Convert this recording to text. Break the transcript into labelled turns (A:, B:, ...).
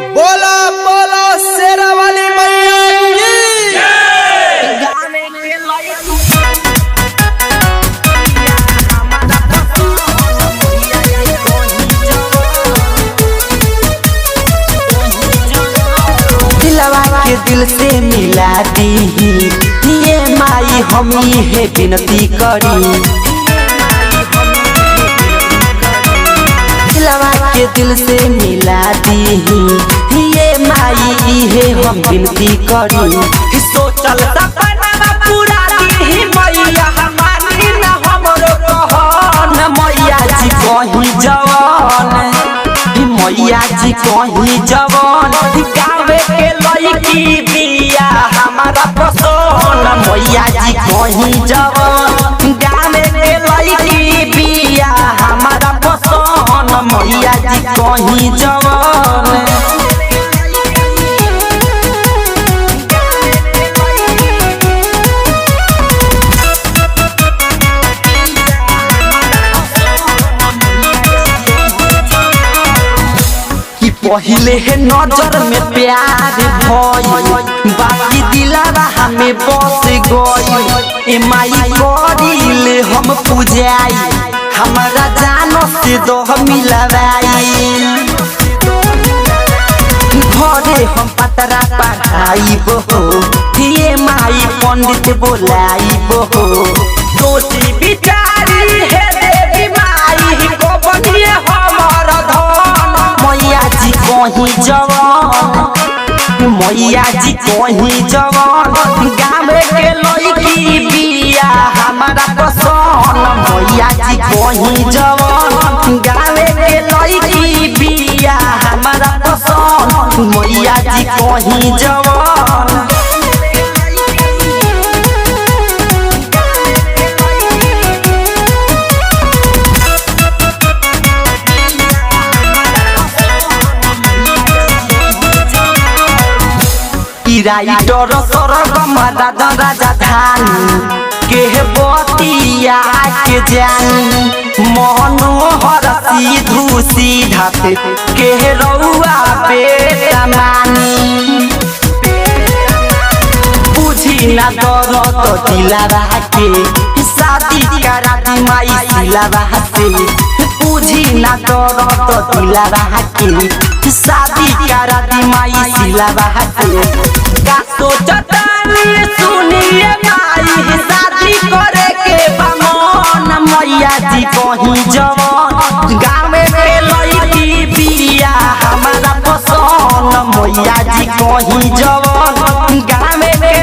A: बोला बोला शेरा वाली मैया की
B: दिलवा के दिल से मिला दी ये माई हम है विनती करी। दिलवा के दिल से मिला दी ये माई है हम विनती करी। सोचल सपना पूरा दी मैया हमारी न हमरो कहन मैया जी कहीं जवान मैया जी कहीं जवान गावे के लड़की बिया हमारा पसंद मैया जी कहीं जवान गावे के लड़की बिया हमारा पसंद मैया जी कहीं जवान। पहिले है नजर में प्यार भई बाकी दिलवा हमें बस गई। ए माई करिले हम पूजाई हमारा जानो से दोह मिलवाई। घरे हम पतरा पढ़ाई बहो ये माई पंडित बोलाई बहो। दोषी बिचारी है देवी माई को बनिए हमार धन मैया जी कहीं जवान मैया जी कहीं जवान गावे के लड़की बिया हमारा पसंद मैया जी कहीं जवान गावे के लड़की बिया हमारा पसंद मैया जी कहीं जवान। राइटर सरगम राजा राजा धानी के बतिया के जानी मनोहर सीधू सीधा के रउआ बेटा मानी। बुझी ना दरद दिलवा के शादी करा दी माई सिलवा से। बुझी ना दरद दिलवा के शादी करा दी माई सिलवा से। का सोचतानी सुनिए माई शादी करे के बमन मैया जी कहीं जवान गावे के लड़की बिया हमारा पसंद मैया जी कहीं जवान गावे के